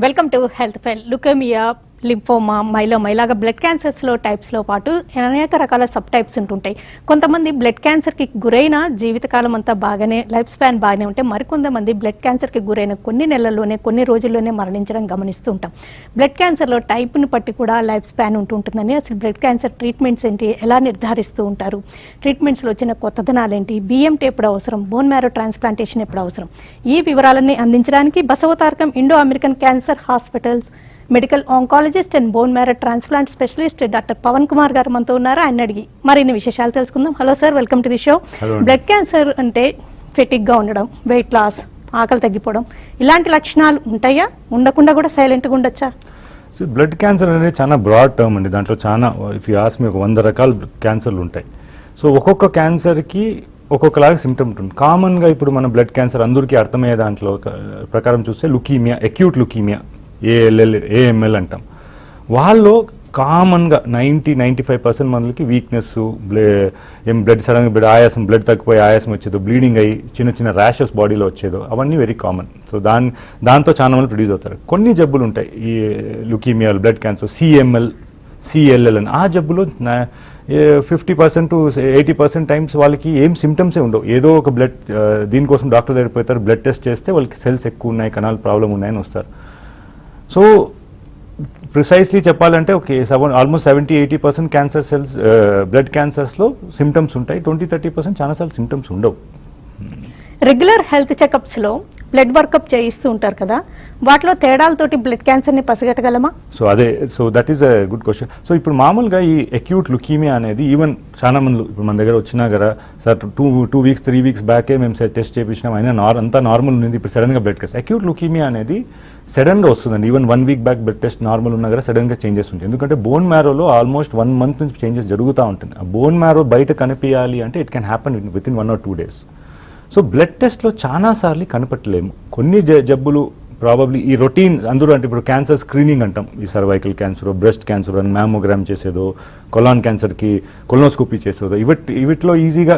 Welcome to health fell. Leukaemia, lymphoma, myeloma ఇలాగ blood క్యాన్సర్స్లో టైప్స్లో పాటు అనేక రకాల సబ్ టైప్స్ ఉంటుంటాయి. కొంతమంది బ్లడ్ క్యాన్సర్కి గురైన జీవితకాలం అంతా బాగానే, లైఫ్ స్పాన్ బాగానే ఉంటే మరికొంతమంది బ్లడ్ క్యాన్సర్కి గురైన కొన్ని నెలల్లోనే, కొన్ని రోజుల్లోనే మరణించడం గమనిస్తూ ఉంటాం. బ్లడ్ క్యాన్సర్లో టైప్ని బట్టి కూడా లైఫ్ స్పాన్ ఉంటుంటుందని, అసలు బ్లడ్ క్యాన్సర్ ట్రీట్మెంట్స్ ఏంటి, ఎలా నిర్ధారిస్తూ ఉంటారు, ట్రీట్మెంట్స్లో వచ్చిన కొత్తదనాలు ఏంటి, బిఎంటీ ఎప్పుడు అవసరం, బోన్ మ్యారో ట్రాన్స్ప్లాంటేషన్ ఎప్పుడు అవసరం, ఈ వివరాలన్నీ అందించడానికి Basavatarakam Indo American cancer hospitals medical oncologist and bone marrow transplant specialist doctor Pavan Kumar garu మనతో ఉన్నారు. ఆయన అడిగి మరిన్ని విశేషాలు తెలుసుకుందాం. Hello sir, welcome to the show. Blood cancer అంటే ఫెటిక్గా ఉండడం, వెయిట్ లాస్, ఆకలి తగ్గిపోవడం, ఇలాంటి లక్షణాలు ఉంటాయా? ఉండకుండా కూడా సైలెంట్గా ఉండొచ్చా? సో బ్లడ్ క్యాన్సర్ అనేది చాలా బ్రాడ్ టర్మ్ అండి. దాంట్లో చాలా, ఇఫ్ యూ ఆస్క్ మీ, 100 రకాల క్యాన్సర్లు ఉంటాయి. సో ఒక్కొక్క క్యాన్సర్కి ఒక్కొక్కలాగా సిమ్టమ్ ఉంటుంది. కామన్గా ఇప్పుడు మన బ్లడ్ క్యాన్సర్ అందరికీ అర్థమయ్యే దాంట్లో ప్రకారం చూస్తే లుకీమియా, అక్యూట్ లుకీమియా, ఏఎంఎల్ అంటాం. వాళ్ళు కామన్గా 90-95% మందికి వీక్నెస్, బ్లడ్ సడన్గా ఆయాసం, బ్లడ్ తగ్గిపోయి ఆయాసం వచ్చేదో, బ్లీడింగ్ అయ్యి చిన్న చిన్న ర్యాషెస్ బాడీలో వచ్చేదో, అవన్నీ వెరీ కామన్. సో దాంతో చాలా మంది ప్రొడ్యూస్ అవుతారు. కొన్ని జబ్బులు ఉంటాయి ఈ leukaemia, blood cancer, CML, CLL అని. ఆ జబ్బులో 50% to 80% టైమ్స్ వాళ్ళకి ఏం సిమ్టమ్సే ఉండవు. ఏదో ఒక బ్లడ్, దీనికోసం డాక్టర్ దగ్గర పోతారు, బ్లడ్ టెస్ట్ చేస్తే వాళ్ళకి సెల్స్ ఎక్కువ ఉన్నాయి, కణాలు ప్రాబ్లం ఉన్నాయని వస్తారు. సో ప్రిసైజ్లీ చెప్పాలంటే ఆల్మోస్ట్ 70-80% క్యాన్సర్ సెల్స్, బ్లడ్ క్యాన్సర్స్లో సిమ్టమ్స్ ఉంటాయి. 20-30% చాలాసార్లు సిమ్టమ్స్ ఉండవు. రెగ్యులర్ హెల్త్ చెకప్స్లో బ్లడ్ వర్కప్ చేయిస్తూ ఉంటారు కదా, వాటిలో తేడాలతోటి బ్లడ్ క్యాన్సర్ని పసిగట్టగలమా? So that is a good question. So ఇప్పుడు మామూలుగా ఈ అక్యూట్ లుకీమియా అనేది ఈవెన్ చాలా మంది ఇప్పుడు మన దగ్గర వచ్చినా కదా, సార్ 2 weeks 3 weeks బ్యాకే మేము టెస్ట్ చేయించినాం, అయినా అంతా నార్మల్ ఉంది, ఇప్పుడు సడన్గా బ్లడ్ క్యాన్సర్. అక్యూట్ లుకీమియా అనేది సడన్గా వస్తుందండి. Even 1 week back blood test normal ఉన్నా కదా సడన్గా చేంజెస్ ఉంటాయి. ఎందుకంటే బోన్ మ్యారోలో ఆల్మోస్ట్ 1 month నుంచి చేంజెస్ జరుగుతూ ఉంటుంది. ఆ బోన్ మ్యారో బయట కనిపించాలి అంటే it can happen within 1 or 2 days. So blood టెస్ట్లో చాలాసార్లు కనపట్టలేము. కొన్ని జబ్బులు ప్రాబబ్లీ ఈ రొటీన్ అందరూ, అంటే ఇప్పుడు క్యాన్సర్ స్క్రీనింగ్ అంటాం, ఈ సర్వైకల్ క్యాన్సర్, బ్రెస్ట్ క్యాన్సర్ అని మ్యామోగ్రామ్ చేసేదో, కొలాన్ క్యాన్సర్కి కొలోనోస్కోపీ చేసేదో, వీటిలో ఈజీగా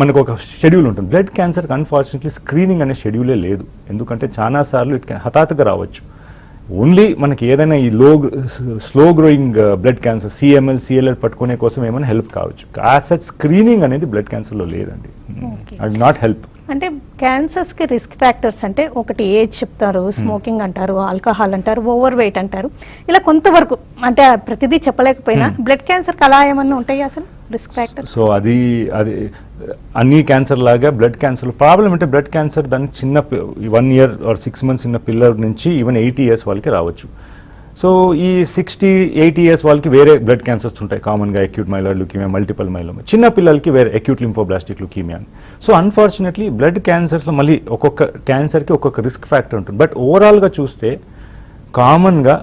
మనకు ఒక షెడ్యూల్ ఉంటుంది. బ్లడ్ క్యాన్సర్కి అన్ఫార్చునేట్లీ స్క్రీనింగ్ అనే షెడ్యూలే లేదు. ఎందుకంటే చాలాసార్లు హఠాత్తుగా రావచ్చు. ఓన్లీ మనకి ఏదైనా ఈ slow growing blood cancer, CML, CLL పట్టుకునే కోసం ఏమైనా హెల్ప్ కావచ్చు. సచ్ స్క్రీనింగ్ అనేది బ్లడ్ క్యాన్సర్లో లేదండి. అది నాట్ హెల్ప్. అంటే క్యాన్సర్స్కి రిస్క్ ఫ్యాక్టర్స్ అంటే ఒకటి ఏజ్ చెప్తారు, స్మోకింగ్ అంటారు, ఆల్కహాల్ అంటారు, ఓవర్ వెయిట్ అంటారు, ఇలా కొంతవరకు, అంటే ప్రతిదీ చెప్పలేకపోయినా బ్లడ్ క్యాన్సర్కి అలా ఏమన్నా ఉంటాయి అసలు రిస్క్ ఫ్యాక్టర్? సో అది అన్ని క్యాన్సర్ లాగా బ్లడ్ క్యాన్సర్ ప్రాబ్లం అంటే, బ్లడ్ క్యాన్సర్ దాన్ని చిన్న 1 year or 6 months చిన్న పిల్లల నుంచి ఈవెన్ 80 years వాళ్ళకి రావచ్చు. సో ఈ 60-80 years వాళ్ళకి వేరే బ్లడ్ క్యాన్సర్స్ ఉంటాయి. కామన్గా acute myeloid leukaemia, multiple myeloma. చిన్న పిల్లలకి వేరే అక్యూట్ లింఫోబ్లాస్టిక్ లుకీమియా అని. సో అన్ఫార్చునేట్లీ బ్లడ్ క్యాన్సర్స్లో మళ్ళీ ఒక్కొక్క క్యాన్సర్కి ఒక్కొక్క రిస్క్ ఫ్యాక్టర్ ఉంటుంది. బట్ ఓవరాల్గా చూస్తే కామన్గా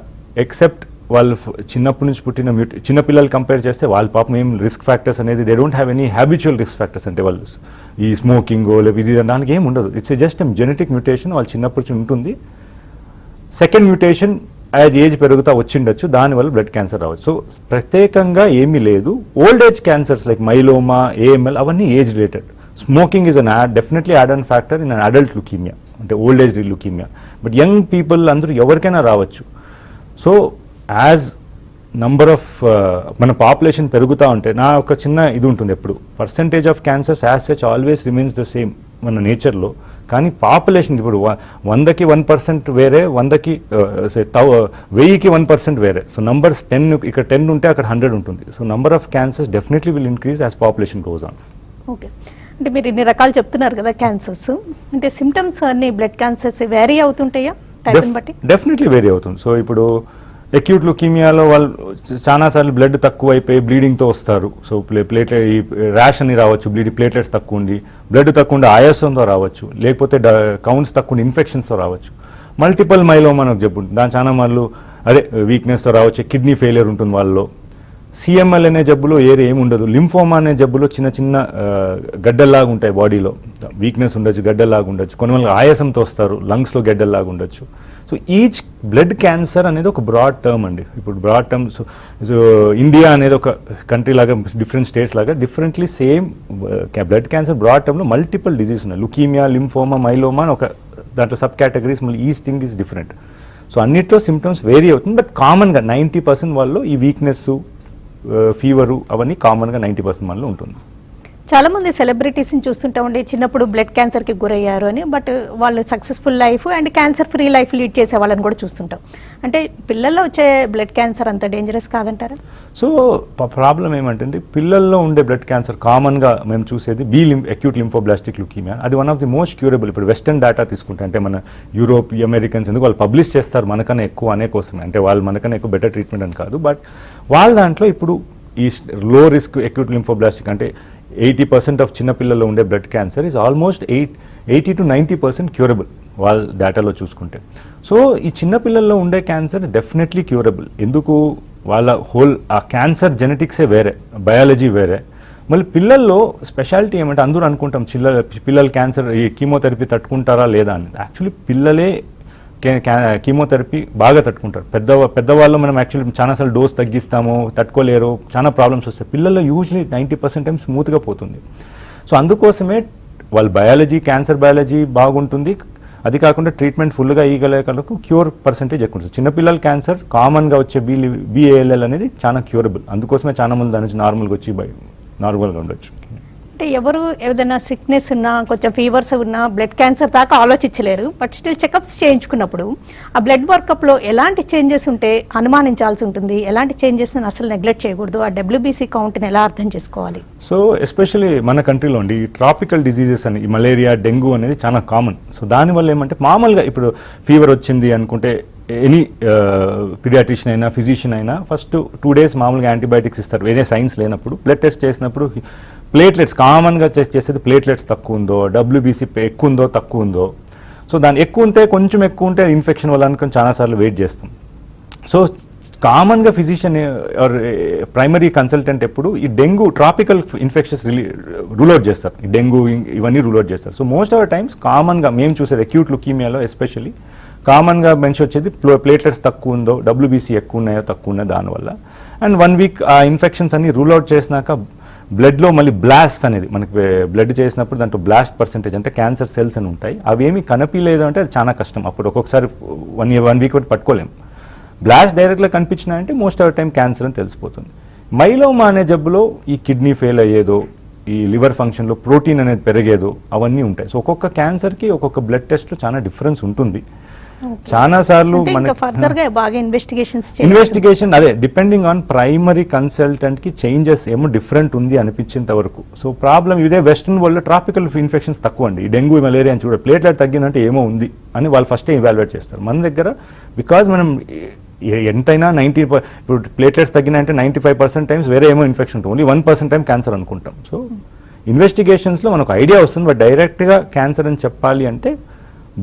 ఎక్సెప్ట్ వాళ్ళు చిన్నప్పటి నుంచి పుట్టిన చిన్నపిల్లలు కంపేర్ చేస్తే వాళ్ళ పాపం ఏం రిస్క్ ఫ్యాక్టర్స్ అనేది they don't have any habitual risk factors. అంటే వాళ్ళు ఈ స్మోకింగో లేదా ఇది దానికి ఏమి ఉండదు. ఇట్స్ జస్ట్ జెనెటిక్ మ్యూటేషన్ వాళ్ళు చిన్నప్పటి నుంచి ఉంటుంది. సెకండ్ మ్యూటేషన్ యాజ్ ఏజ్ పెరుగుతా వచ్చిండొచ్చు, దానివల్ల బ్లడ్ క్యాన్సర్ రావచ్చు. సో ప్రత్యేకంగా ఏమీ లేదు. Old age cancers like myeloma, AML అవన్నీ age related. Smoking is definitely add on factor in an adult leukemia, అంటే old age leukemia. But young people అందరూ ఎవరికైనా రావచ్చు. సో యాజ్ నంబర్ ఆఫ్ మన పాపులేషన్ పెరుగుతూ ఉంటే, నా ఒక చిన్న ఇది ఉంటుంది ఎప్పుడు, percentage of cancers as such always remains the same మన నేచర్లో. కానీ పాపులేషన్ ఇప్పుడు 100కి 1% వేరే, 100కి 1000కి 1% వేరే. సో నంబర్స్ 10, ఇక్కడ 10 ఉంటే అక్కడ 100 ఉంటుంది. So number of cancers definitely will increase as population goes on. Okay, అంటే మీరు ఇన్ని రకాలు చెప్తున్నారు కదా క్యాన్సర్స్, అంటే సిమ్టమ్స్ అన్ని బ్లడ్ క్యాన్సర్స్ వేరీ అవుతుంటాయా టైప్ని బట్టి? డెఫినెట్లీ వేరీ అవుతుంది. సో ఇప్పుడు అక్యూట్ లుకీమియాలో వాళ్ళు చాలాసార్లు బ్లడ్ తక్కువ అయిపోయి బ్లీడింగ్తో వస్తారు. సో ప్లేట్లెట్ ఈ ర్యాష్ అని రావచ్చు, ప్లేట్లెట్స్ తక్కువ ఉండి, బ్లడ్ తక్కువ ఉండి ఆయాసంతో రావచ్చు, లేకపోతే కౌంట్స్ తక్కువ ఉండి ఇన్ఫెక్షన్స్తో రావచ్చు. మల్టిపల్ మైలోమా అని ఒక జబ్బు ఉంటుంది, దాని చాలా వాళ్ళు వీక్నెస్తో రావచ్చు, కిడ్నీ ఫెయిలియర్ ఉంటుంది వాళ్ళలో. సిఎంఎల్ అనే జబ్బులో ఏమి ఉండదు. లింఫోమా అనే జబ్బులో చిన్న చిన్న గడ్డల్లాగా ఉంటాయి బాడీలో, వీక్నెస్ ఉండొచ్చు, గడ్డల్లాగా ఉండొచ్చు. కొన్ని వాళ్ళు ఆయాసంతో వస్తారు, లంగ్స్లో గడ్డల్లాగా ఉండొచ్చు. సో ఈచ్ బ్లడ్ క్యాన్సర్ అనేది ఒక బ్రాడ్ టర్మ్ అండి. ఇప్పుడు బ్రాడ్ టర్మ్, సో ఇండియా అనేది ఒక కంట్రీ లాగా, డిఫరెంట్ స్టేట్స్ లాగా differently same blood cancer broad టర్మ్లో మల్టిపుల్ డిజీజ్ ఉన్నాయి. లుకీమియా, లింఫోమా, మైలోమా అని ఒక దాంట్లో సబ్ కేటగిరీస్, మళ్ళీ each thing is different. So అన్నిట్లో సిమ్టమ్స్ వేరీ అవుతుంది, బట్ కామన్గా 90% వాళ్ళు ఈ వీక్నెస్, ఫీవరు అవన్నీ కామన్గా 90% మనలో ఉంటుంది. చాలా మంది సెలబ్రిటీస్ని చూస్తుంటామండి, చిన్నప్పుడు బ్లడ్ క్యాన్సర్కి గురయ్యారు అని, బట్ వాళ్ళు successful life and cancer free life lead చేసే వాళ్ళని కూడా చూస్తుంటాం. అంటే పిల్లల్లో వచ్చే బ్లడ్ క్యాన్సర్ అంత డేంజరస్ కాదంటారా? సో ప్రాబ్లం ఏమంటే పిల్లల్లో ఉండే బ్లడ్ క్యాన్సర్ కామన్గా మేము చూసేది అక్యూట్ లింఫోబ్లాస్టిక్ లుకీమియా. అది one of the most curable. ఇప్పుడు వెస్టర్న్ డేటా తీసుకుంటే, అంటే మన యూరోప్, అమెరికన్స్ ఎందుకు వాళ్ళు పబ్లిష్ చేస్తారు మనకన్నా ఎక్కువ అనే కోసమే, అంటే వాళ్ళు మనకన్నా ఎక్కువ బెటర్ ట్రీట్మెంట్ అని కాదు, బట్ వాళ్ళ దాంట్లో ఇప్పుడు ఈ లో రిస్క్ అక్యూట్ లింఫోబ్లాస్టిక్ అంటే 80% ఆఫ్ చిన్నపిల్లల్లో ఉండే blood cancer is almost 80 to 90% curable వాళ్ళ డేటాలో చూసుకుంటే. సో ఈ చిన్నపిల్లల్లో ఉండే క్యాన్సర్ డెఫినెట్లీ క్యూరబుల్. ఎందుకు? వాళ్ళ ఆ క్యాన్సర్ జెనెటిక్సే వేరే, బయాలజీ వేరే. మళ్ళీ పిల్లల్లో స్పెషాలిటీ ఏమంటే అందరూ అనుకుంటాం పిల్లలు క్యాన్సర్ ఈ కీమోథెరపీ తట్టుకుంటారా లేదా అని. యాక్చువల్లీ పిల్లలే కీమోథెరపీ బాగా తట్టుకుంటారు. పెద్దవాళ్ళు మనం యాక్చువల్లీ చాలాసార్లు డోస్ తగ్గిస్తాము, తట్టుకోలేరు, చాలా ప్రాబ్లమ్స్ వస్తాయి. పిల్లల్లో యూజువలీ 90% టైం స్మూత్గా పోతుంది. సో అందుకోసమే వాళ్ళ బయాలజీ, క్యాన్సర్ బయాలజీ బాగుంటుంది. అది కాకుండా ట్రీట్మెంట్ ఫుల్గా ఇవ్వగలిగే క్యూర్ పర్సెంటేజ్ ఎక్కువ ఉంటుంది. చిన్నపిల్లల క్యాన్సర్ కామన్గా వచ్చే BALL అనేది చాలా క్యూరబుల్. అందుకోసమే చాలా మంది దాని నుంచి నార్మల్గా వచ్చి నార్మల్గా ఉండొచ్చు. అంటే ఎవరు ఏదైనా సిక్నెస్ ఉన్నా, కొంచెం ఫీవర్స్ ఉన్నా, బ్లడ్ క్యాన్సర్ దాకా ఆలోచించలేరు, బట్ స్టిల్ చెకప్స్ చేయించుకున్నప్పుడు ఆ బ్లడ్ వర్కప్లో ఎలాంటి చేంజెస్ ఉంటే అనుమానించాల్సి ఉంటుంది, ఎలాంటి చేంజెస్ని అసలు నెగ్లెక్ట్ చేయకూడదు, ఆ WBC కౌంట్ని ఎలా అర్థం చేసుకోవాలి? సో ఎస్పెషల్లీ మన కంట్రీలో ఉండి ఈ ట్రాపికల్ డిజీజెస్ అని, ఈ మలేరియా, డెంగ్యూ అనేది చాలా కామన్. సో దానివల్ల ఏమంటే మామూలుగా ఇప్పుడు ఫీవర్ వచ్చింది అనుకుంటే ఎనీ పీడియాట్రిషియన్ అయినా ఫిజిషియన్ అయినా ఫస్ట్ 2 days మామూలుగా యాంటీబయాటిక్స్ ఇస్తారు వేరే సైన్స్ లేనప్పుడు. బ్లడ్ టెస్ట్ చేసినప్పుడు ప్లేట్లెట్స్ కామన్గా చెక్ చేసేది ప్లేట్లెట్స్ తక్కువ ఉందో, WBC ఎక్కువ ఉందో తక్కువ ఉందో. సో దాని ఎక్కువ ఉంటే, కొంచెం ఎక్కువ ఉంటే ఇన్ఫెక్షన్ వల్ల అనుకుని చాలాసార్లు వెయిట్ చేస్తాం. సో కామన్గా ఫిజిషియన్ ఆర్ ప్రైమరీ కన్సల్టెంట్ ఎప్పుడు ఈ dengue, tropical infections rule out చేస్తారు. ఈ డెంగ్యూ ఇవన్నీ రూల్ అవుట్ చేస్తారు. So most of the times కామన్గా మేము చూసేది అక్యూట్ లుకీమియాలో ఎస్పెషల్లీ కామన్గా మెన్షన్ వచ్చేది ప్లేట్లెట్స్ తక్కువ ఉందో, WBC ఎక్కువ ఉన్నాయో తక్కువ ఉన్నాయో దానివల్ల. అండ్ 1 week ఆ ఇన్ఫెక్షన్స్ అన్ని రూల్ అవుట్ చేసినాక బ్లడ్లో మళ్ళీ బ్లాస్ట్ అనేది మనకి బ్లడ్ చేసినప్పుడు దాంట్లో బ్లాస్ట్ పర్సెంటేజ్ అంటే క్యాన్సర్ సెల్స్ అని ఉంటాయి. అవి ఏమి కనిపించలేదు అంటే అది చాలా కష్టం. అప్పుడు ఒక్కొక్కసారి 1 week బట్టి పట్టుకోలేము. బ్లాస్ట్ డైరెక్ట్గా కనిపించినాయంటే most of the time cancer అని తెలిసిపోతుంది. మైలోమా అనే జబ్బులో ఈ కిడ్నీ ఫెయిల్ అయ్యేదో, ఈ లివర్ ఫంక్షన్లో ప్రోటీన్ అనేది పెరిగేదో అవన్నీ ఉంటాయి. సో ఒక్కొక్క క్యాన్సర్కి ఒక్కొక్క బ్లడ్ టెస్ట్లో చాలా డిఫరెన్స్ ఉంటుంది. చాలా సార్లు ఇన్వెస్టిగేషన్ అదే డిపెండింగ్ ఆన్ ప్రైమరీ కన్సల్టెంట్ కి చేంజెస్ ఏమో డిఫరెంట్ ఉంది అనిపించేంత వరకు. సో ప్రాబ్లం ఇదే వెస్టర్న్ వరల్డ్ లో ట్రాపికల్ ఇన్ఫెక్షన్స్ తక్కువ అండి. డెంగ్యూ, మలేరియా అని చూడ ప్లేట్లెట్ తగ్గిందంటే ఏమో ఉంది అని వాళ్ళు ఫస్టే ఇవాల్యుయేట్ చేస్తారు. మన దగ్గర బికాజ్ మనం ఎంతైనా 90 ఇప్పుడు ప్లేట్లెట్స్ తగ్గినాయంటే 95% టైమ్స్ వేరే ఏమో ఇన్ఫెక్షన్ ఉంటుంది, ఓన్లీ 1% టైం క్యాన్సర్ అనుకుంటాం. సో ఇన్వెస్టిగేషన్స్లో మనకు ఐడియా వస్తుంది, బట్ డైరెక్ట్గా క్యాన్సర్ అని చెప్పాలి అంటే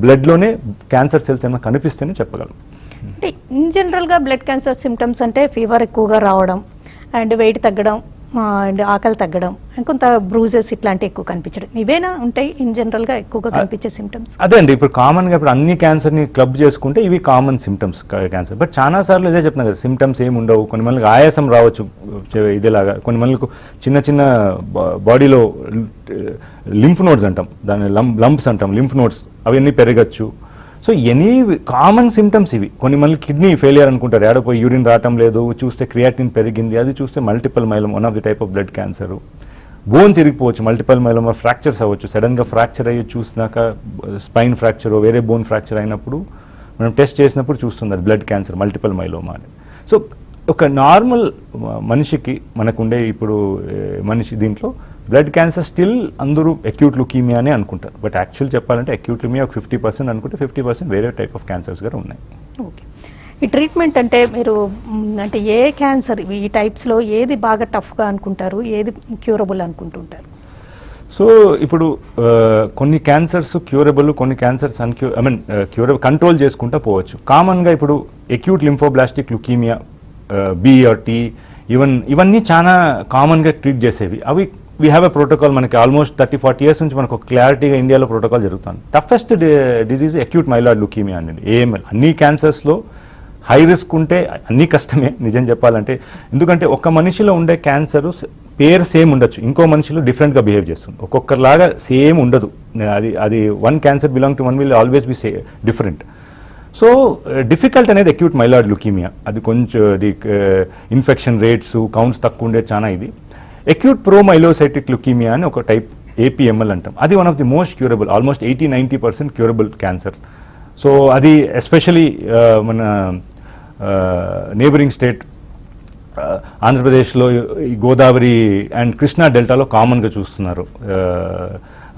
బ్లడ్లోనే క్యాన్సర్ సెల్స్ ఏమైనా కనిపిస్తేనే చెప్పగలం. అంటే ఇన్ జనరల్గా బ్లడ్ క్యాన్సర్ సిమ్టమ్స్ అంటే ఫీవర్ ఎక్కువగా రావడం, అండ్ వెయిట్ తగ్గడం, అండ్ ఆకలి తగ్గడం, కొంత బ్రూజెస్ ఇట్లాంటివి ఎక్కువ కనిపించడం, ఇవేనా ఉంటాయి ఇన్ జనరల్గా ఎక్కువగా కనిపించే సిమ్టమ్స్? అదే అండి, ఇప్పుడు కామన్గా ఇప్పుడు అన్ని క్యాన్సర్ని క్లబ్ చేసుకుంటే ఇవి కామన్ సిమ్టమ్స్ క్యాన్సర్. బట్ చాలా సార్లు ఇదే చెప్తున్నా కదా, సిమ్టమ్స్ ఏమి ఉండవు. కొన్ని మందికి ఆయాసం రావచ్చు ఇదేలాగా, కొన్ని మందికి చిన్న చిన్న బాడీలో లింఫ్ నోడ్స్ అంటాం, దాని లంప్స్ అంటాం, లింఫ్ నోడ్స్ అవన్నీ పెరగచ్చు. సో ఎనీ కామన్ సిమ్టమ్స్ ఇవి. కొన్ని మంది కిడ్నీ ఫెయిలియర్ అనుకుంటారు, ఏడపోయి యూరిన్ రావటం లేదు, చూస్తే క్రియాటిన్ పెరిగింది, అది చూస్తే multiple myeloma, one of the type of blood cancer. Bones ఇరిగిపోవచ్చు, మల్టిపల్ మైలోమా, ఫ్రాక్చర్స్ అవ్వచ్చు, సడన్గా ఫ్రాక్చర్ అయ్యి చూసినాక స్పైన్ ఫ్రాక్చర్ వేరే బోన్ ఫ్రాక్చర్ అయినప్పుడు మనం టెస్ట్ చేసినప్పుడు చూస్తుంది అది బ్లడ్ క్యాన్సర్, మల్టిపల్ మైలోమా అని. సో ఒక నార్మల్ మనిషికి మనకుండే ఇప్పుడు మనిషి దీంట్లో బ్లడ్ క్యాన్సర్ స్టిల్ అందరూ అక్యూట్ లుకీమియా అని అనుకుంటారు. బట్ యాక్చువల్ చెప్పాలంటే అక్యూట్ లుకీమియా ఒక 50% అనుకుంటే 50% వేరే టైప్ ఆఫ్ క్యాన్సర్స్ కూడా ఉన్నాయి. ఓకే, ఈ ట్రీట్మెంట్ అంటే మీరు అంటే ఏ క్యాన్సర్ ఈ టైప్స్లో ఏది బాగా టఫ్గా అనుకుంటారు, ఏది క్యూరబుల్ అనుకుంటుంటారు? సో ఇప్పుడు కొన్ని క్యాన్సర్స్ క్యూరబుల్, కొన్ని క్యాన్సర్స్ క్యూరబుల్ కంట్రోల్ చేసుకుంటూ పోవచ్చు. కామన్గా ఇప్పుడు అక్యూట్ లింఫోబ్లాస్టిక్ లుకీమియా, BRT, ఇవన్నీ చాలా కామన్గా ట్రీట్ చేసేవి. అవి వీ హ్యావ్ ఎ ప్రోటోకాల్, మనకి ఆల్మోస్ట్ 30-40 years నుంచి మనకు క్లారిటీగా ఇండియాలో ప్రోటోకాల్ జరుగుతుంది. Toughest disease acute myeloid leukaemia అనేది, AML. అన్ని క్యాన్సర్స్లో హై రిస్క్ ఉంటే అన్నీ కష్టమే నిజం చెప్పాలంటే, ఎందుకంటే ఒక మనిషిలో ఉండే క్యాన్సర్ పేరు సేమ్ ఉండొచ్చు, ఇంకో మనిషిలో డిఫరెంట్గా బిహేవ్ చేస్తుంది, ఒక్కొక్కరిలాగా సేమ్ ఉండదు. అది one cancer belong to one will always be different. So difficult అనేది అక్యూట్ మైలాయిడ్ లుకీమియా, అది కొంచెం అది ఇన్ఫెక్షన్ రేట్స్ కౌంట్స్ తక్కువ ఉండే చాలా ఇది. అక్యూట్ ప్రోమైలోసైటిక్ లుకీమియా అని ఒక టైప్ ఏపీఎంఎల్ అంటాం, అది one of the most curable, almost 80-90% curable cancer. So అది ఎస్పెషలీ మన నేబరింగ్ స్టేట్ ఆంధ్రప్రదేశ్లో ఈ గోదావరి అండ్ కృష్ణా డెల్టాలో కామన్గా చూస్తున్నారు.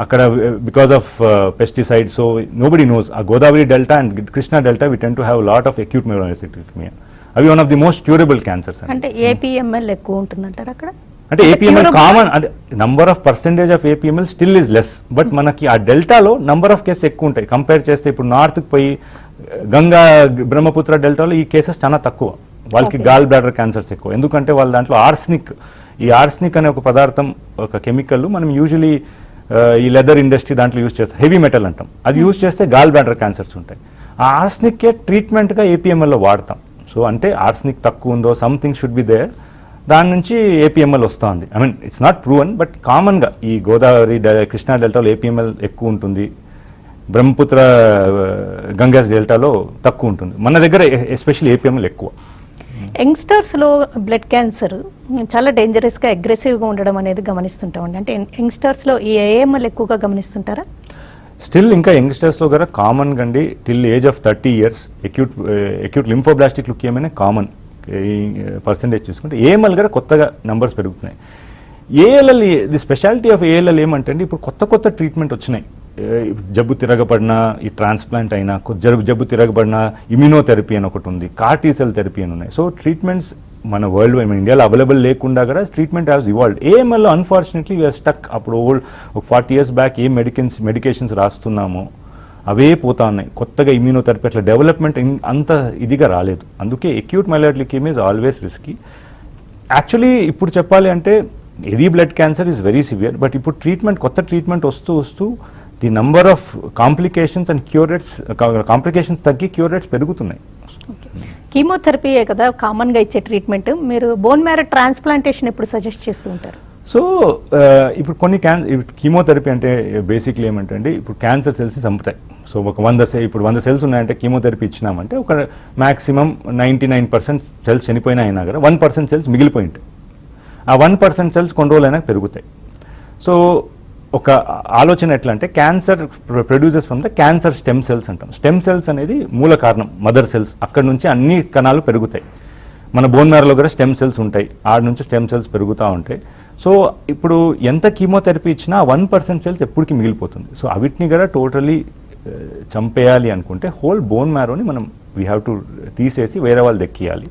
అక్కడ because of pesticides, so nobody knows ఆ Godavari delta and Krishna delta we tend to have lot of acute myelocytic leukemia. అవి one of the most curable cancers. అంటే ఏపీఎంఎల్ ఎక్కువ ఉంటుందంటారు అక్కడ? అంటే ఏపీఎంఎల్ కామన్, అంటే number of percentage of ఏపీఎంఎల్ still is less, but మనకి ఆ డెల్టాలో నంబర్ ఆఫ్ కేసెస్ ఎక్కువ ఉంటాయి కంపేర్ చేస్తే. ఇప్పుడు నార్త్కి పోయి గంగా బ్రహ్మపుత్ర డెల్టాలో ఈ కేసెస్ చాలా తక్కువ, వాళ్ళకి గాల్ బ్లాడర్ క్యాన్సర్స్ ఎక్కువ. ఎందుకంటే వాళ్ళ దాంట్లో ఆర్సనిక్, ఈ ఆర్సనిక్ అనే ఒక పదార్థం, ఒక కెమికల్ మనం యూజువలీ ఈ లెదర్ ఇండస్ట్రీ దాంట్లో యూజ్ చేస్తాం, హెవీ మెటల్ అంటాం, అది యూజ్ చేస్తే గాల్ బ్లాడర్ క్యాన్సర్స్ ఉంటాయి. ఆ ఆర్సనిక్కే ట్రీట్మెంట్గా ఏపీఎంఎల్లో వాడతాం. సో అంటే ఆర్సనిక్ తక్కువ ఉందో సంథింగ్ షుడ్ బి దేర్, దాని నుంచి ఏపీఎంఎల్ వస్తుంది. I mean it's not proven, but కామన్గా ఈ గోదావరి కృష్ణా డెల్టాలో ఏపీఎంఎల్ ఎక్కువ ఉంటుంది, బ్రహ్మపుత్ర గంగాస్ డెల్టాలో తక్కువ ఉంటుంది. మన దగ్గర ఎస్పెషల్లీ ఏపీఎంఎల్ ఎక్కువ. యంగ్స్టర్స్లో బ్లడ్ క్యాన్సర్ చాలా డేంజరస్గా అగ్రెసివ్గా ఉండడం అనేది గమనిస్తుంటామండి. అంటే యంగ్స్టర్స్లో ఈ ఏఎంఎల్ ఎక్కువగా గమనిస్తుంటారా? స్టిల్ ఇంకా యంగ్స్టర్స్లో కూడా కామన్గా అండి, till age of 30 years acute lymphoblastic లుకీమియానే కామన్ పర్సంటేజ్ చూసుకుంటే. ఏఎంఎల్ కూడా కొత్తగా నెంబర్స్ పెరుగుతున్నాయి. ALL, the speciality of ALL ఏమంటే అండి, ఇప్పుడు కొత్త ట్రీట్మెంట్ వచ్చినాయి. జబ్బు తిరగబడిన ఈ ట్రాన్స్ప్లాంట్ అయినా, జబ్బు తిరగబడిన ఇమ్యూనోథెరపీ అని ఒకటి ఉంది, కార్టీసెల్ థెరపీ అని ఉన్నాయి. సో ట్రీట్మెంట్స్ మన వరల్డ్ వైడ్, మన ఇండియాలో అవైలబుల్ లేకుండా కూడా ట్రీట్మెంట్ హ్యాస్ ఇవాల్వ్డ్. ఏఎంఎల్లో అన్ఫార్చునేట్లీ వీఆర్ స్టక్. అప్పుడు ఒక 40 years బ్యాక్ ఏ మెడికేషన్స్ రాస్తున్నామో అవే పోతా ఉన్నాయి. కొత్తగా ఇమ్యూనోథెరపీ అట్లా డెవలప్మెంట్ అంత ఇదిగా రాలేదు. అందుకే acute myeloid leukaemia is always risky. Actually ఇప్పుడు చెప్పాలి అంటే any blood cancer is very severe, but ఇప్పుడు ట్రీట్మెంట్, కొత్త ట్రీట్మెంట్ వస్తూ the number of complications and cure rates, complications తగ్గి క్యూర్ రేట్స్ పెరుగుతున్నాయి. కీమోథెరపీయే కదా కామన్గా ఇచ్చే ట్రీట్మెంట్. మీరు బోన్ మ్యారో ట్రాన్స్ప్లాంటేషన్ ఎప్పుడు సజెస్ట్ చేస్తూ ఉంటారు? సో ఇప్పుడు కొన్ని కీమోథెరపీ అంటే బేసిక్లీ ఏమంటే అండి, ఇప్పుడు క్యాన్సర్ సెల్స్ చంపుతాయి. సో ఒక 100 cells ఉన్నాయంటే కీమోథెరపీ ఇచ్చినామంటే ఒక మ్యాక్సిమం 99% సెల్స్ చనిపోయినా అయినా కదా 1% సెల్స్ మిగిలిపోయి ఉంటాయి. ఆ 1% సెల్స్ కొన్ని రోజులైనా పెరుగుతాయి. సో ఒక ఆలోచన ఎట్లా అంటే, cancer produces from the cancer stem cells అంటాం. స్టెమ్ సెల్స్ అనేది మూల కారణం, మదర్ సెల్స్. అక్కడ నుంచి అన్ని కణాలు పెరుగుతాయి. మన బోన్ మ్యారోలో కూడా స్టెమ్ సెల్స్ ఉంటాయి, ఆడ నుంచి స్టెమ్ సెల్స్ పెరుగుతూ ఉంటాయి. సో ఇప్పుడు ఎంత కీమోథెరపీ ఇచ్చినా 1% సెల్స్ ఎప్పటికీ మిగిలిపోతుంది. సో అవిటిని కూడా టోటలీ చంపేయాలి అనుకుంటే హోల్ బోన్ మ్యారోని మనం వీ హ్యావ్ టు తీసేసి వేరే వాళ్ళు దెక్కియాలి.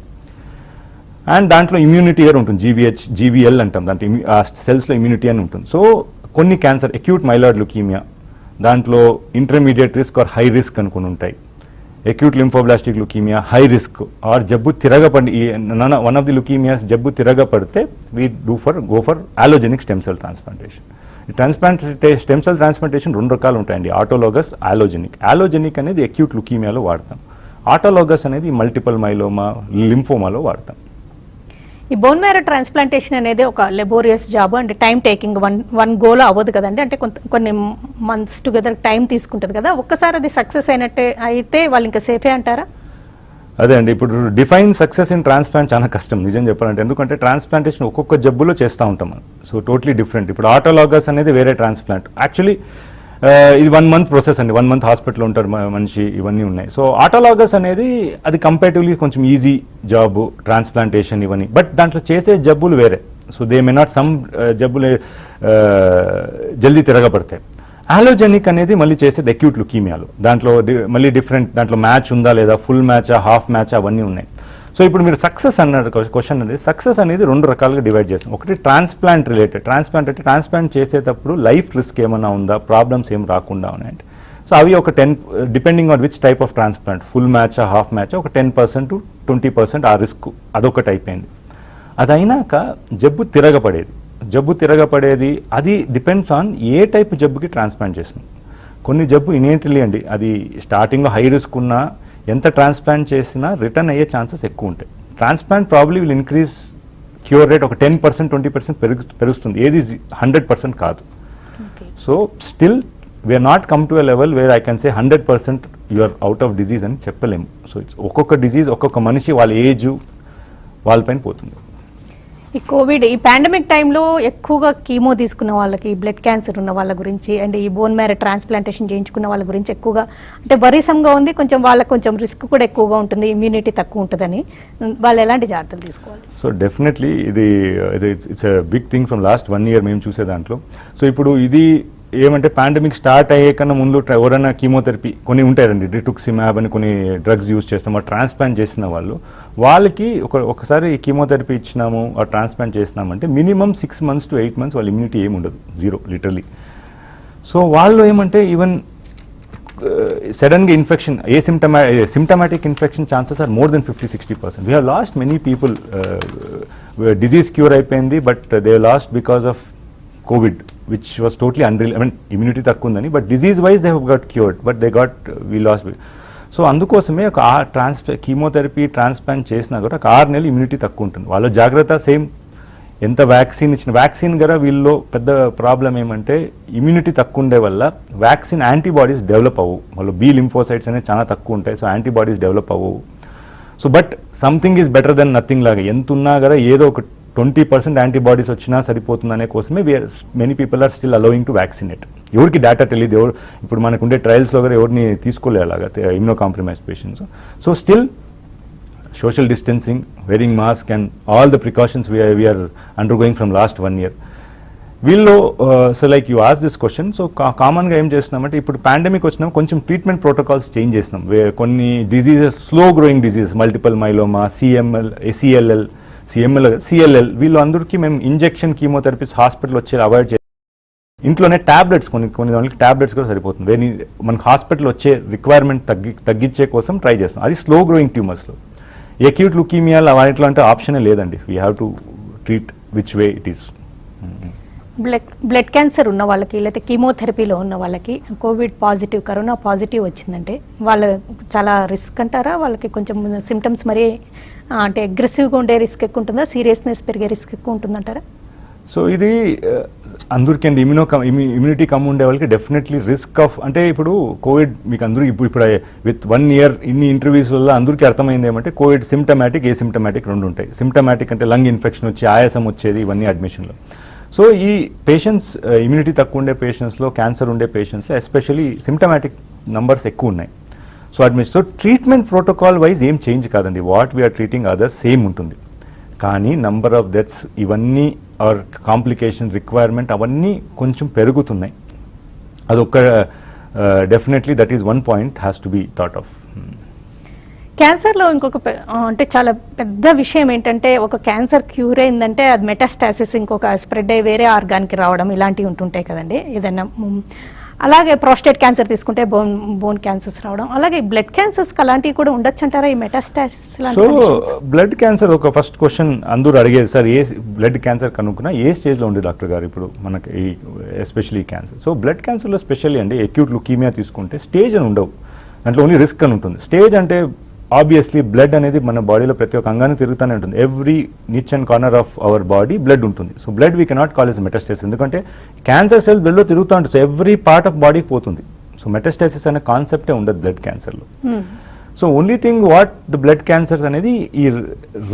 అండ్ దాంట్లో ఇమ్యూనిటీ ఇయర్ ఉంటుంది, జీవీఎల్ అంటాం, దాంట్లో ఆ సెల్స్లో ఇమ్యూనిటీ అని ఉంటుంది. సో కొన్ని క్యాన్సర్, అక్యూట్ మైలాయిడ్ లుకీమియా, దాంట్లో intermediate risk or high risk అనుకుని ఉంటాయి. Acute lymphoblastic leukemia high risk, or జబ్బు తిరగపడి వన్ ఆఫ్ ది లుకీమియాస్ జబ్బు తిరగపడితే we go for allogeneic stem cell transplantation. Stem cell transplantation 2 రకాలు ఉంటాయండి, ఆటోలోగస్, ఆలోజెనిక్. ఆలోజెనిక్ అనేది అక్యూట్ లుకీమియాలో వాడతాం, ఆటోలోగస్ అనేది మల్టిపుల్ మైలోమా, లింఫోమాలో వాడతాం. ఈ బోన్ మ్యారో ట్రాన్స్ప్లాంటేషన్ అనేది ఒక లెబోరియస్ జాబ్, అంటే టైం టేకింగ్, వన్ గోలో అవ్వదు కదండి. అంటే కొన్ని మంత్స్ టుగెదర్ టైం తీసుకుంటుంది కదా. ఒక్కసారి అది సక్సెస్ అయినట్టే అయితే వాళ్ళు ఇంకా సేఫే అంటారా? అదే అండి, ఇప్పుడు డిఫైన్ సక్సెస్ ఇన్ ట్రాన్స్ప్లాంట్ చాలా కష్టం నిజం చెప్పాలంటే. ఎందుకంటే ట్రాన్స్ప్లాంటేషన్ ఒక్కొక్క జబ్బులో చేస్తూ ఉంటాం మనం. So totally different. ఇప్పుడు ఆటోలాగస్ అనేది వేరే ట్రాన్స్ప్లాంట్. యాక్చువల్లీ ఇది 1 month ప్రాసెస్ అండి, 1 month హాస్పిటల్లో ఉంటారు మనిషి, ఇవన్నీ ఉన్నాయి. సో ఆటోలాగస్ అనేది అది కంపేటివ్లీ కొంచెం ఈజీ జాబ్, ట్రాన్స్ప్లాంటేషన్ ఇవన్నీ. బట్ దాంట్లో చేసే జబ్బులు వేరే. So they may not, some జబ్బులు జల్దీ తిరగబడతాయి. ఆలోజెనిక్ అనేది మళ్ళీ చేసేది అక్యూట్ లుకీమియాలో, దాంట్లో మళ్ళీ డిఫరెంట్, దాంట్లో మ్యాచ్ ఉందా లేదా, ఫుల్ మ్యాచా, హాఫ్ మ్యాచ్, అవన్నీ ఉన్నాయి. సో ఇప్పుడు మీరు సక్సెస్ అన్నారు క్వశ్చన్ అనేది, సక్సెస్ అనేది 2 రకాలుగా డివైడ్ చేస్తాం. ఒకటి ట్రాన్స్ప్లాంట్ రిలేటెడ్. ట్రాన్స్ప్లాంట్ అంటే ట్రాన్స్ప్లాంట్ చేసేటప్పుడు లైఫ్ రిస్క్ ఏమైనా ఉందా, ప్రాబ్లమ్స్ ఏం రాకుండా ఉన్నాయంటే. సో అవి ఒక 10, depending on which type of transplant, full మ్యాచా, హాఫ్ మ్యాచా, ఒక 10% to 20% ఆ రిస్క్, అదొకటి అయిపోయింది. అదైనాక జబ్బు తిరగపడేది అది డిపెండ్స్ ఆన్ ఏ టైప్ జబ్బుకి ట్రాన్స్ప్లాంట్ చేసినాం. కొన్ని జబ్బు ఇనేంటిలీ అండి, అది స్టార్టింగ్లో హై రిస్క్ ఉన్నా ఎంత ట్రాన్స్ప్లాంట్ చేసినా రిటర్న్ అయ్యే ఛాన్సెస్ ఎక్కువ ఉంటాయి. Transplant probably will increase cure rate ఒక 10%, 20% పెరుగుతుంది, ఏది 100% కాదు. So still we are not come to a level where I can say 100% you are out of disease అని చెప్పలేము. సో ఇట్స్ ఒక్కొక్క డిజీజ్ ఒక్కొక్క మనిషి వాళ్ళ ఏజ్ వాళ్ళపైన పోతుంది. ఈ కోవిడ్ ఈ పాండమిక్ టైంలో ఎక్కువగా కీమో తీసుకున్న వాళ్ళకి, బ్లడ్ క్యాన్సర్ ఉన్న వాళ్ళ గురించి అండ్ ఈ బోన్ మ్యారో ట్రాన్స్ప్లాంటేషన్ చేయించుకున్న వాళ్ళ గురించి ఎక్కువగా అంటే వరీసంగా ఉంది. కొంచెం వాళ్ళకి కొంచెం రిస్క్ కూడా ఎక్కువగా ఉంటుంది, ఇమ్యూనిటీ తక్కువ ఉంటుందని. వాళ్ళు ఎలాంటి జాగ్రత్తలు తీసుకోవాలి? సో డెఫినెట్లీ ఇది it's a big thing from last 1 year మేము చూసే దాంట్లో. సో ఇప్పుడు ఇది ఏమంటే పాండమిక్ స్టార్ట్ అయ్యే కన్నా ముందు ఎవరైనా కీమోథెరపీ కొన్ని ఉంటాయండి, రిటుక్సిమాబ్ అని కొన్ని డ్రగ్స్ యూజ్ చేస్తాం, ఆ ట్రాన్స్ప్లాంట్ చేసిన వాళ్ళకి ఒకసారి కీమోథెరపీ ఇచ్చినాము, ఆ ట్రాన్స్ప్లాంట్ చేసినామంటే మినిమం 6 months to 8 months వాళ్ళ ఇమ్యూనిటీ ఏమి ఉండదు, 0 లిటరలీ. సో వాళ్ళు ఏమంటే ఈవెన్ సడన్గా infection symptomatic infection chances are more than 50-60%. We have lost many people, disease cure అయిపోయింది but they lost because of COVID, which was totally unreal. I mean, immunity తక్కువ ఉందని, but disease wise they have got cured, but they got we lost. So అందుకోసమే ఒక chemotherapy transplant చేసినా కూడా ఒక 6 నెలలు immunity తక్కువ ఉంటుంది. వాళ్ళ జాగ్రత్త సేమ్ ఎంత వ్యాక్సిన్ ఇచ్చిన వ్యాక్సిన్ కూడా వీళ్ళలో పెద్ద ప్రాబ్లం ఏమంటే ఇమ్యూనిటీ తక్కువ ఉండే వల్ల వ్యాక్సిన్ యాంటీబాడీస్ డెవలప్ అవ్వవు. వాళ్ళు బి లింఫోసైట్స్ అనేవి చాలా తక్కువ ఉంటాయి, సో యాంటీబాడీస్ డెవలప్ అవ్వవు. So but something is better then nothing లాగా ఎంత ఉన్నా కూడా ఏదో ఒక 20% యాంటీబాడీస్ వచ్చినా సరిపోతుందనే కోసమే many people are still allowing to vaccinate. ఎవరికి డేటా తెలియదు, ఎవరు ఇప్పుడు మనకుండే ట్రయల్స్లో కూడా ఎవరిని తీసుకోలేదు అలాగా immuno compromise patients. So still social distancing, wearing mask and all the precautions we are undergoing from last 1 year. వీళ్ళు so like you ask this question. So కామన్గా ఏం చేస్తున్నామంటే ఇప్పుడు పాండమిక్ వచ్చినా కొంచెం ట్రీట్మెంట్ ప్రోటోకాల్స్ చేంజ్ చేస్తున్నాం. కొన్ని diseases, slow growing diseases, multiple myeloma, CLL వీళ్ళు అందరికీ మేము ఇంజెక్షన్ కీమోథెరపీస్ హాస్పిటల్ వచ్చి అవాయిడ్ చేయాలి. ఇంట్లోనే ట్యాబ్లెట్స్ కొన్ని దానికి ట్యాబ్లెట్స్ కూడా సరిపోతుంది. మనకు హాస్పిటల్ వచ్చే రిక్వైర్మెంట్ తగ్గించే కోసం ట్రై చేస్తాం. అది స్లో గ్రోయింగ్ ట్యూమర్స్లో. ఎక్యూట్ లుకీమియా వాటిలో అంటే ఆప్షనే లేదండి. We have to treat which way it is. Blood cancer ఉన్న వాళ్ళకి లేకపోతే కీమోథెరపీలో ఉన్న వాళ్ళకి కోవిడ్ పాజిటివ్, కరోనా పాజిటివ్ వచ్చిందంటే వాళ్ళు చాలా రిస్క్ అంటారా? వాళ్ళకి కొంచెం సిమ్టమ్స్ మరి అంటే అగ్రెసివ్గా ఉండే రిస్క్ ఎక్కువ ఉంటుందా, సీరియస్నెస్ పెరిగే రిస్క్ ఎక్కువ ఉంటుందంటారా? సో ఇది అందరికీ అండి, ఇమ్యూనిటీ కమ్ ఉండే వాళ్ళకి డెఫినెట్లీ రిస్క్ ఆఫ్ అంటే ఇప్పుడు కోవిడ్ మీకు అందరూ ఇప్పుడు విత్ 1 year ఇన్ని ఇంటర్వ్యూస్ వల్ల అందరికీ అర్థమైంది ఏమంటే కోవిడ్ సిమ్టమాటిక్, ఏసిమ్టమాటిక్ 2 ఉంటాయి. సిమ్టమాటిక్ అంటే లంగ్ ఇన్ఫెక్షన్ వచ్చి ఆయాసం వచ్చేది, ఇవన్నీ అడ్మిషన్లో. సో ఈ పేషెంట్స్ ఇమ్యూనిటీ తక్కువ ఉండే పేషెంట్స్లో, క్యాన్సర్ ఉండే పేషెంట్స్లో ఎస్పెషల్లీ సిమ్టమాటిక్ నంబర్స్ ఎక్కువ ఉన్నాయి. So admission. So treatment protocol wise ఏం చేంజ్ కాదండి, what we are treating others same ఉంటుంది. కానీ నంబర్ ఆఫ్ డెత్స్ ఇవన్నీ ఆర్ కాంప్లికేషన్ రిక్వైర్మెంట్ అవన్నీ కొంచెం పెరుగుతున్నాయి. అదొక definitely that is 1 point has to be thought of. క్యాన్సర్లో ఇంకొక అంటే చాలా పెద్ద విషయం ఏంటంటే ఒక క్యాన్సర్ క్యూర్ అయిందంటే అది మెటాస్టాసిస్ ఇంకొక స్ప్రెడ్ అయ్యి వేరే ఆర్గాన్కి రావడం ఇలాంటివి ఉంటుంటాయి కదండి. ఏదైనా అలాగే ప్రోస్టేట్ క్యాన్సర్ తీసుకుంటే బోన్ క్యాన్సర్స్ రావడం, అలాగే బ్లడ్ క్యాన్సర్స్ అలాంటివి కూడా ఉండొచ్చు అంటారా ఈ మెటాస్టాసిస్? సో బ్లడ్ క్యాన్సర్ ఒక ఫస్ట్ క్వశ్చన్ అందరూ అడిగేది, సార్ ఏ బ్లడ్ క్యాన్సర్ కనుక్కున్నా ఏ స్టేజ్లో ఉంది డాక్టర్ గారు ఇప్పుడు మనకి ఎస్పెషల్లీ క్యాన్సర్? సో బ్లడ్ క్యాన్సర్లో స్పెషల్లీ అండి ఎక్యూట్ లుకీమియా తీసుకుంటే స్టేజ్ అని ఉండవు, దాంట్లో ఓన్లీ రిస్క్ అని ఉంటుంది. స్టేజ్ అంటే ఆబ్వియస్లీ బ్లడ్ అనేది మన బాడీలో ప్రతి ఒక్క అంగాన్ని తిరుగుతూనే ఉంటుంది. Every niche and corner of our body blood ఉంటుంది. So blood we cannot call is metastasis, ఎందుకంటే క్యాన్సర్ సెల్ బ్లడ్లో తిరుగుతూ ఉంటుంది. So every part of body పోతుంది. సో మెటాస్టాసిస్ అనే కాన్సెప్టే ఉండదు బ్లడ్ క్యాన్సర్లో. So only thing what the blood cancers అనేది ఈ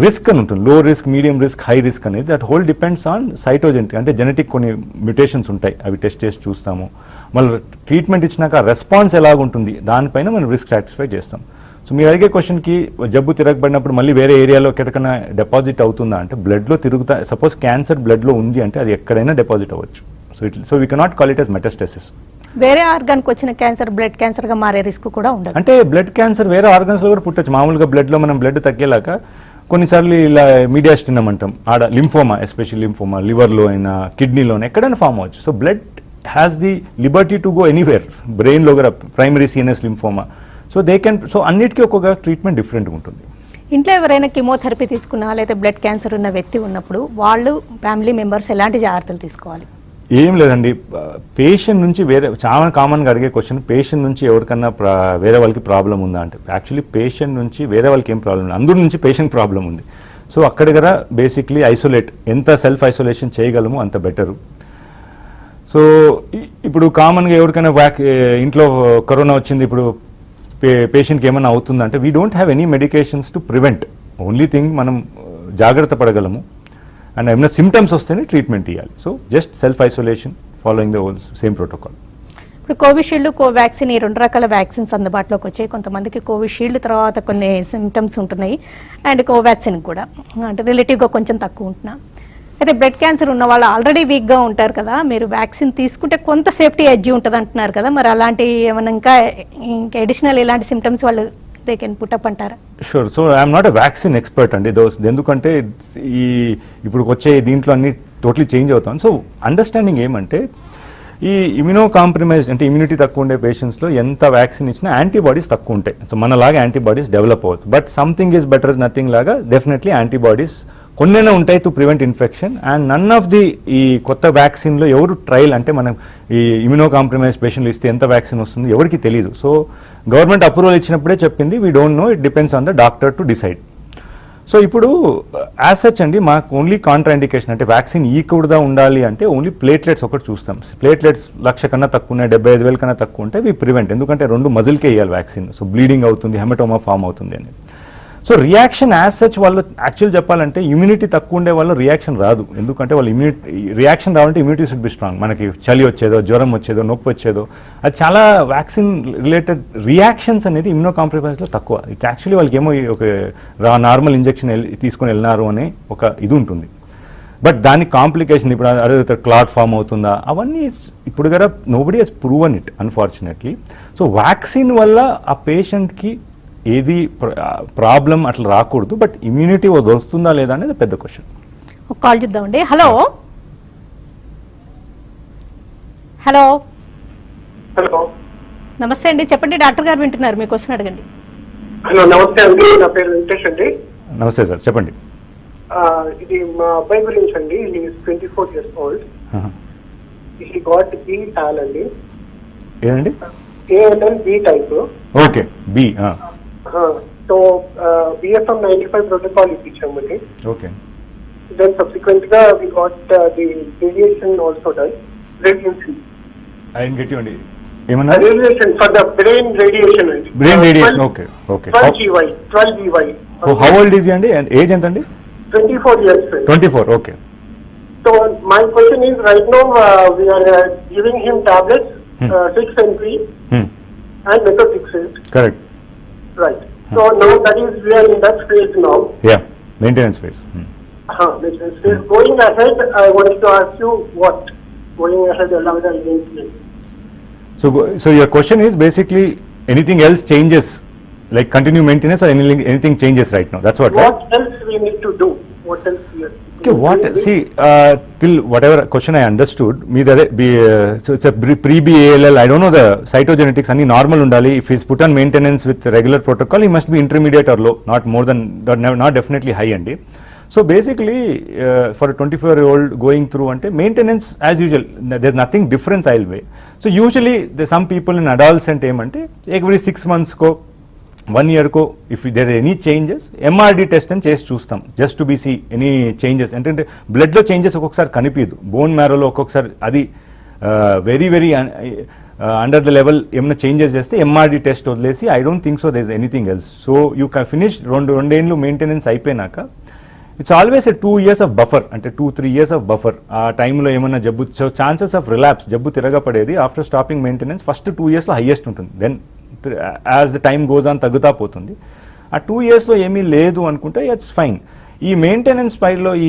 రిస్క్ అని ఉంటుంది, low risk, medium risk, high risk అనేది. That whole depends on cytogenetic, అంటే జెనెటిక్ కొన్ని మ్యుటేషన్స్ ఉంటాయి, అవి టెస్ట్ చేసి చూస్తాము. మళ్ళీ ట్రీట్మెంట్ ఇచ్చినాక రెస్పాన్స్ ఎలాగుంటుంది దానిపైన మనం రిస్క్ సాటిస్ఫై చేస్తాం. సో మీరు అడిగే క్వశ్చన్కి జబ్బు తిరగబడినప్పుడు మళ్ళీ వేరే ఏరియాలో ఎక్కడికైనా డిపాజిట్ అవుతుందా అంటే బ్లడ్లో తిరుగుతా, సపోజ్ క్యాన్సర్ బ్లడ్లో ఉంది అంటే అది ఎక్కడైనా డిపాజిట్ అవ్వచ్చు. So we cannot call it as metastasis. వేరే ఆర్గాన్కి వచ్చిన క్యాన్సర్ బ్లడ్ క్యాన్సర్గా మారే రిస్క్ కూడా ఉండదు. అంటే బ్లడ్ క్యాన్సర్ వేరే ఆర్గన్స్లో కూడా పుట్టచ్చు. మామూలుగా బ్లడ్లో మనం బ్లడ్ తగ్గేలాక కొన్నిసార్లు ఇలా మీడియాస్టిన్ అంటాం, ఆడ లింఫోమా, ఎస్పెషల్లీ లింఫోమా లివర్లో అయినా కిడ్నీలోనే ఎక్కడైనా ఫామ్ అవ్వచ్చు. So blood has the liberty to go anywhere, బ్రెయిన్లో కూడా primary CNS lymphoma. So they can, so అన్నిటికీ ఒక్కొక్క ట్రీట్మెంట్ డిఫరెంట్గా ఉంటుంది. ఇంట్లో ఎవరైనా కీమోథెరపీ తీసుకున్నా లేదా బ్లడ్ క్యాన్సర్ ఉన్న వ్యక్తి ఉన్నప్పుడు వాళ్ళు ఫ్యామిలీ మెంబర్స్ ఎలాంటి జాగ్రత్తలు తీసుకోవాలి? ఏం లేదండి, పేషెంట్ నుంచి వేరే చాలా కామన్గా అడిగే క్వశ్చన్, పేషెంట్ నుంచి ఎవరికన్నా వేరే వాళ్ళకి ప్రాబ్లం ఉందా అంటే యాక్చువల్లీ పేషెంట్ నుంచి వేరే వాళ్ళకి ఏం ప్రాబ్లం ఉంది, అందరి నుంచి పేషెంట్ ప్రాబ్లం ఉంది. సో అక్కడ కదా బేసిక్లీ ఐసోలేట్, ఎంత సెల్ఫ్ ఐసోలేషన్ చేయగలము అంత బెటరు. సో ఇప్పుడు కామన్గా ఎవరికైనా ఇంట్లో కరోనా వచ్చింది, ఇప్పుడు పేషెంట్కి ఏమైనా అవుతుందంటే we don't have any medications to prevent. Only thing మనం జాగ్రత్త పడగలము అండ్ ఏమైనా సిమ్టమ్స్ వస్తేనే ట్రీట్మెంట్ ఇవ్వాలి. So just self isolation following the same protocol. ఇప్పుడు కోవిషీల్డ్, కోవాక్సిన్ ఈ 2 రకాల వ్యాక్సిన్స్ అందుబాటులోకి వచ్చాయి. కొంతమందికి కోవిషీల్డ్ తర్వాత కొన్ని సిమ్టమ్స్ ఉంటున్నాయి అండ్ కోవాక్సిన్ కూడా అంటే రిలేటివ్గా కొంచెం తక్కువ ఉంటున్నా. అయితే బ్లడ్ క్యాన్సర్ ఉన్న వాళ్ళు ఆల్రెడీ వీక్గా ఉంటారు కదా, మీరు వ్యాక్సిన్ తీసుకుంటే కొంత సేఫ్టీ ఎడ్జ్ ఉంటుంది అంటున్నారు కదా, మరి అలాంటి ఏమైనా ఇంకా అడిషనల్ ఇలాంటి సిమ్టమ్స్ వాళ్ళు దే కెన్ పుట్ అప్ అంటారా? Sure. So I'm not a vaccine expert అండి. ఎందుకంటే ఇప్పుడు వచ్చే దీంట్లో అన్ని టోటలీ చేంజ్ అవుతాం. సో అండర్స్టాండింగ్ ఏమంటే ఈ ఇమ్యూనో కాంప్రమైజ్ అంటే ఇమ్యూనిటీ తక్కువ ఉండే పేషెంట్స్లో ఎంత వ్యాక్సిన్ ఇచ్చినా యాంటీబాడీస్ తక్కువ ఉంటాయి. సో మనలాగా యాంటీబాడీస్ డెవలప్ అవుతుంది. But something is better nothing లాగా డెఫినెట్లీ యాంటీబాడీస్ కొన్నైనా ఉంటాయి to prevent infection. And none of the ఈ కొత్త వ్యాక్సిన్లో ఎవరు ట్రయల్ అంటే మనం ఈ ఇమ్యూనో కాంప్రమైజ్ పేషెంట్లు ఇస్తే ఎంత వ్యాక్సిన్ వస్తుంది ఎవరికి తెలియదు. సో గవర్నమెంట్ అప్రూవల్ ఇచ్చినప్పుడే చెప్పింది we don't know, it depends on the doctor to decide. So ఇప్పుడు యాజ్ సచ్ అండి మాకు ఓన్లీ కాంట్రా ఇండికేషన్ అంటే వ్యాక్సిన్ ఈకూడదా ఉండాలి అంటే ఓన్లీ ప్లేట్లెట్స్ ఒకటి చూస్తాం. ప్లేట్లెట్స్ 1,00,000 కన్నా తక్కువ ఉన్నాయి, 75,000 కన్నా తక్కువ ఉంటే వీ ప్రివెంట్. ఎందుకంటే 2 మజిల్కే వేయాలి వ్యాక్సిన్. సో బ్లీడింగ్ అవుతుంది, హెమటోమా ఫామ్ అవుతుంది అని. సో రియాక్షన్ యాజ్ సచ్ వాళ్ళు యాక్చువల్ చెప్పాలంటే ఇమ్యూనిటీ తక్కువ ఉండే వాళ్ళు రియాక్షన్ రాదు. ఎందుకంటే వాళ్ళు రియాక్షన్ రావాలంటే ఇమ్యూనిటీ షుడ్ బి స్ట్రాంగ్. మనకి చలి వచ్చేదో, జ్వరం వచ్చేదో, నొప్పి వచ్చేదో, అది చాలా వ్యాక్సిన్ రిలేటెడ్ రియాక్షన్స్ అనేది ఇమ్యూనో కాంప్రమైజ్లో తక్కువ. ఇట్ యాక్చువల్లీ వాళ్ళకి ఏమో ఒక నార్మల్ ఇంజెక్షన్ తీసుకొని వెళ్ళినారు అనే ఒక ఇది ఉంటుంది. బట్ దానికి కాంప్లికేషన్ ఇప్పుడు అదే క్లాట్ ఫామ్ అవుతుందా అవన్నీ ఇప్పుడు కదా nobody has proven it unfortunately. So vaccine వల్ల ఆ పేషెంట్కి ఏది ప్రాబ్లం అట్లా రాకూడదు. బట్ ఇమ్యూనిటీ దొరుకుతుందా లేదా అనేది పెద్ద క్వశ్చన్. ఒక కాల్ చూద్దామండి. హలో హలో హలో, నమస్తే అండి, చెప్పండి. డాక్టర్ గారు వింటున్నారు, మీ క్వశ్చన్ అడగండి. హలో నమస్తే అండి, నా పేరు వెంకటేష్ అండి. నమస్తే సార్, చెప్పండి. ఇది మా అబ్బాయి గురించి అండి. He is 24 years old. He got B tall అండి. ఏదండి? ALL B type. Okay, B. So BFM 95 protocol ఇప్పించామండి. ఓకే. దెన్ సబ్సిక్వెంట్ గా we got the radiation also done. Radiation I don't get you అండి. ఏమన్నా? Radiation for the brain radiation అండి. Brain radiation. Okay okay. 12 GY. How old is అండి? And age ఎంత అండి? 24 years. 24. Okay. So my question is, right now we are giving him tablets, 6 and 3 and methotrexate. Correct. Right. So now that is, we are in that phase now. Yeah, maintenance phase. Maintenance phase. Going ahead, I wanted to ask you what going ahead along the lines. So your question is basically anything else changes, like continue maintenance or anything changes right now? That's what. What else we need to do? What else we are? Okay, what? See, till whatever question I understood, so it's a pre-BALL. I don't know the cytogenetics. Any normal undali. If he's put on maintenance with regular protocol, he must be intermediate or low, not more than, not definitely high andi. So basically, for a 24-year-old going through ante maintenance as usual. There's nothing difference I'll way. So usually, there's some people in adolescent ante every 6 months ko 1 year ko if there are any changes MRD test అని చేసి చూస్తాం just to be see any changes. అంటే blood లో changes ఒక్కొక్కసారి కనిపించదు, bone మ్యారోలో ఒక్కొక్కసారి అది very very under the level ఏమైనా చేంజెస్ చేస్తే ఎంఆర్డి టెస్ట్ వదిలేసి I don't think so there is anything else. So you can finish రెండేళ్ళు మెయింటెనెన్స్ అయిపోయినాక it's always 2 years of buffer, అంటే 2-3 years ఆఫ్ బఫర్. ఆ టైంలో ఏమన్నా జబ్బు ఛాన్సెస్ ఆఫ్ రిలాప్స్, జబ్బు తిరగపడేది ఆఫ్టర్ స్టాపింగ్ మెయింటెనెన్స్ ఫస్ట్ 2 yearsలో హైయెస్ట్ ఉంటుంది. Then as the time goes on తగ్గుతా పోతుంది. ఆ 2 yearsలో ఏమీ లేదు అనుకుంటే ఇట్స్ ఫైన్. ఈ మెయింటెనెన్స్ ఫైల్లో ఈ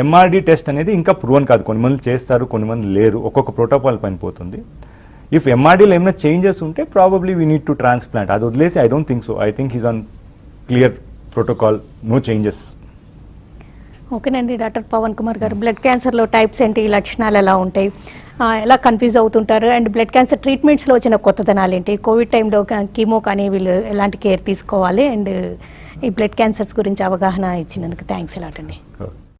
ఎంఆర్డి టెస్ట్ అనేది ఇంకా ప్రూవన్ కాదు. కొంతమంది చేస్తారు, కొంతమంది లేరు, ఒక్కొక్క ప్రోటోకాల్ పైన పోతుంది. ఇఫ్ ఎంఆర్డీలో ఏమైనా చేంజెస్ ఉంటే probably we need to transplant. అది వదిలేసి I don't think so. I think he's on clear protocol, no changes. ఓకేనండి. Doctor Pavan Kumar garu, blood క్యాన్సర్లో types ఏంటి, లక్షణాలు ఎలా ఉంటాయి, ఎలా కన్ఫ్యూజ్ అవుతుంటారు, అండ్ బ్లడ్ క్యాన్సర్ ట్రీట్మెంట్స్లో వచ్చిన కొత్తదనాలు ఏంటి, కోవిడ్ టైంలో కీమో కానీ వీళ్ళు ఎలాంటి కేర్ తీసుకోవాలి, అండ్ ఈ బ్లడ్ క్యాన్సర్స్ గురించి అవగాహన ఇచ్చినందుకు థ్యాంక్స్ ఎలాట్ అండి.